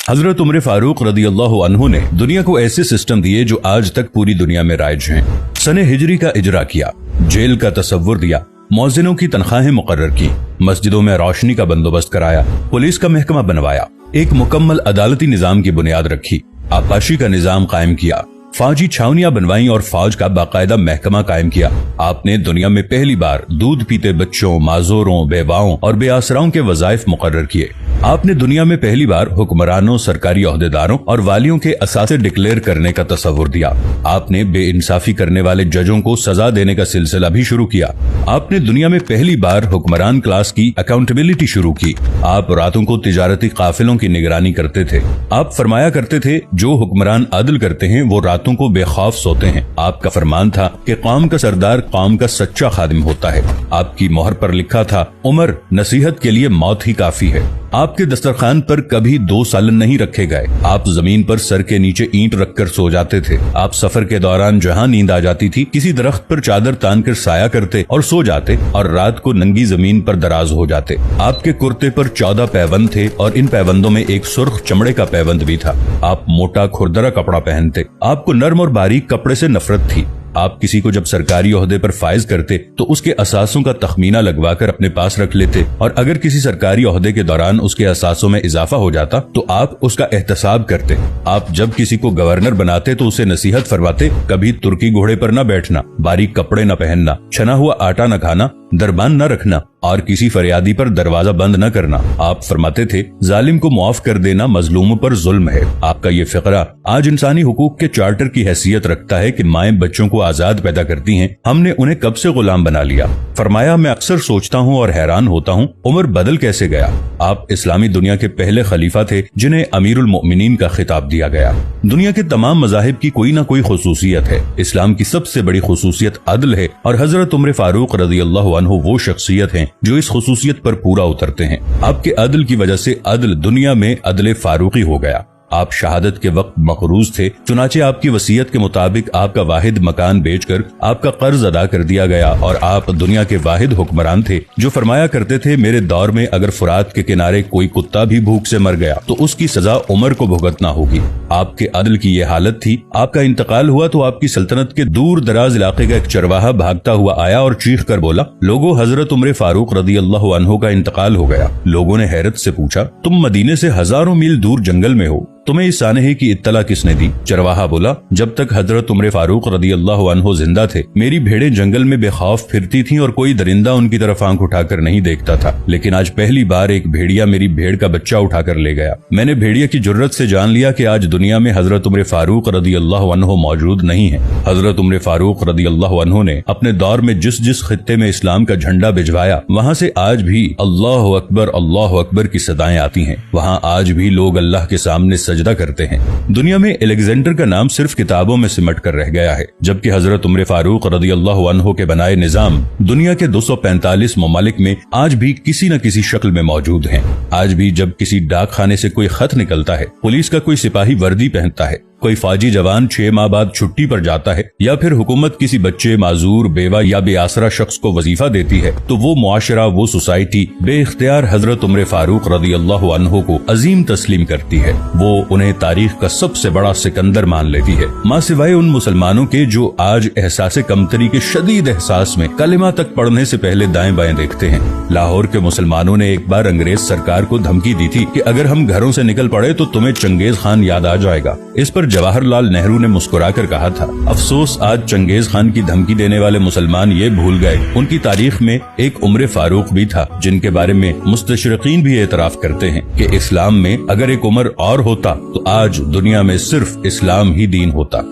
हजरत उमर फारूक रदियल्लाहु अन्हु ने दुनिया को ऐसे सिस्टम दिए जो आज तक पूरी दुनिया में राइज हैं। सने हिजरी का इजरा किया, जेल का तसव्वुर दिया, मौजिनों की तनख्वाहें मुकर्रर की, मस्जिदों में रोशनी का बंदोबस्त कराया, पुलिस का महकमा बनवाया, एक मुकम्मल अदालती निजाम की बुनियाद रखी, आबपाशी का निजाम कायम किया, फौजी छावनियां बनवाई और फौज का बाकायदा महकमा कायम किया। आपने दुनिया में पहली बार दूध पीते बच्चों, माजूरों, बेवाओं और बेआसराओं के वज़ाइफ मुकर्रर किए। आपने दुनिया में पहली बार हुक्मरानों, सरकारी ओहदेदारों और वालियों के असासे डिक्लेयर करने का तसव्वुर दिया। आपने बेइंसाफी करने वाले जजों को सजा देने का सिलसिला भी शुरू किया। आपने दुनिया में पहली बार हुक्मरान क्लास की अकाउंटेबिलिटी शुरू की। आप रातों को तिजारती काफिलों की निगरानी करते थे। आप फरमाया करते थे, जो हुक्मरान अदल करते हैं वो रातों को बेखौफ सोते हैं। आपका फरमान था कि कौम का सरदार कौम का सच्चा खादिम होता है। आपकी मोहर पर लिखा था, उमर नसीहत के लिए मौत ही काफी है। आपके दस्तरखान पर कभी 2 सालन नहीं रखे गए। आप जमीन पर सर के नीचे ईंट रखकर सो जाते थे। आप सफर के दौरान जहां नींद आ जाती थी, किसी दरख्त पर चादर तान कर साया करते और सो जाते और रात को नंगी जमीन पर दराज हो जाते। आपके कुर्ते पर 14 पैबंद थे और इन पैबंदों में एक सुर्ख चमड़े का पैबंद भी था। आप मोटा खुरदरा कपड़ा पहनते। आपको नर्म और बारीक कपड़े से नफरत थी। आप किसी को जब सरकारी ओहदे पर फाइज करते तो उसके असासों का तखमीना लगवाकर अपने पास रख लेते और अगर किसी सरकारी ओहदे के दौरान उसके असासों में इजाफा हो जाता तो आप उसका एहतसाब करते। आप जब किसी को गवर्नर बनाते तो उसे नसीहत फरमाते, कभी तुर्की घोड़े पर न बैठना, बारीक कपड़े न पहनना, छना हुआ आटा न खाना, दरबान न रखना और किसी फरियादी पर दरवाजा बंद न करना। आप फरमाते थे, जालिम को मुआफ कर देना मजलूमों पर जुल्म है। आपका ये फिक्रा आज इंसानी हुकूक के चार्टर की हैसियत रखता है कि माएं बच्चों को आजाद पैदा करती हैं, हमने उन्हें कब से गुलाम बना लिया। फरमाया, मैं अक्सर सोचता हूँ और हैरान होता हूँ, उमर बदल कैसे गया। आप इस्लामी दुनिया के पहले खलीफा थे जिन्हें अमीरुल मोमिनीन का खिताब दिया गया। दुनिया के तमाम मज़ाहिब की कोई न कोई खुसूसियत है। इस्लाम की सबसे बड़ी खुसूसियत अदल है और हजरत उमर फारूक रदियल्लाहु अन्हु वो शख्सियत हैं जो इस खुसूसियत पर पूरा उतरते हैं। आपके अदल की वजह से अदल दुनिया में अदले फारूकी हो गया। आप शहादत के वक्त मकरूज थे, चुनाचे आपकी वसीयत के मुताबिक आपका वाहिद मकान बेचकर आपका कर्ज अदा कर दिया गया और आप दुनिया के वाहिद हुक्मरान थे जो फरमाया करते थे, मेरे दौर में अगर फुरात के किनारे कोई कुत्ता भी भूख से मर गया तो उसकी सजा उमर को भुगतना होगी। आपके अदल की ये हालत थी। आपका इंतकाल हुआ तो आपकी सल्तनत के दूर दराज इलाके का एक चरवाहा भागता हुआ आया और चीख कर बोला, लोगों, हजरत उमर फारूक रदियल्लाहु अन्हु का इंतकाल हो गया। लोगों ने हैरत से पूछा, तुम मदीने से हजारों मील दूर जंगल में हो, तुम्हें इस सानहे की इत्तला किसने दी। चरवाहा बोला, जब तक हजरत उमर फारूक रदियल्लाहु अन्हु जिंदा थे मेरी भेड़ें जंगल में बेखौफ फिरती थीं और कोई दरिंदा उनकी तरफ आंख उठाकर नहीं देखता था, लेकिन आज पहली बार एक भेड़िया मेरी भेड़ का बच्चा उठाकर ले गया। मैंने भेड़िया की जुर्रत से जान लिया कि आज दुनिया में हजरत उमर फारूक रदियल्लाहु अन्हु मौजूद नहीं है। हजरत उमर फारूक रदियल्लाहु अन्हु ने अपने दौर में जिस जिस खित्ते में इस्लाम का झंडा भिजवाया वहाँ से आज भी अल्लाह अकबर की सदाएं आती हैं। वहाँ आज भी लोग अल्लाह के सामने सजदा करते हैं। दुनिया में अलेक्जेंडर का नाम सिर्फ किताबों में सिमट कर रह गया है, जबकि हजरत उमर फारूक रदियल्लाहु अन्हु के बनाए निजाम दुनिया के 245 ममालिक में आज भी किसी न किसी शक्ल में मौजूद हैं। आज भी जब किसी डाक खाने से कोई खत निकलता है, पुलिस का कोई सिपाही वर्दी पहनता है, कोई फौजी जवान 6 माह बाद छुट्टी पर जाता है या फिर हुकूमत किसी बच्चे, माजूर, बेवा या बेआसरा शख्स को वजीफा देती है तो वो मुआशरा, वो सोसाइटी बेइख्तियार हजरत उमर फारूक रदियल्लाहु अन्हु को अजीम तस्लीम करती है। वो उन्हें तारीख का सबसे बड़ा सिकंदर मान लेती है, मां सिवाय उन मुसलमानों के जो आज एहसास कमतरी के शदीद एहसास में कलिमा तक पढ़ने से पहले दाएं बाएं देखते हैं। लाहौर के मुसलमानों ने एक बार अंग्रेज सरकार को धमकी दी थी कि अगर हम घरों से निकल पड़े तो तुम्हें चंगेज खान याद आ जाएगा। इस पर जवाहरलाल नेहरू ने मुस्कुराकर कहा था, अफसोस आज चंगेज खान की धमकी देने वाले मुसलमान ये भूल गए उनकी तारीख में एक उमर फारूक भी था, जिनके बारे में मुस्तशरिकीन भी एतराफ करते हैं कि इस्लाम में अगर एक उमर और होता तो आज दुनिया में सिर्फ इस्लाम ही दीन होता।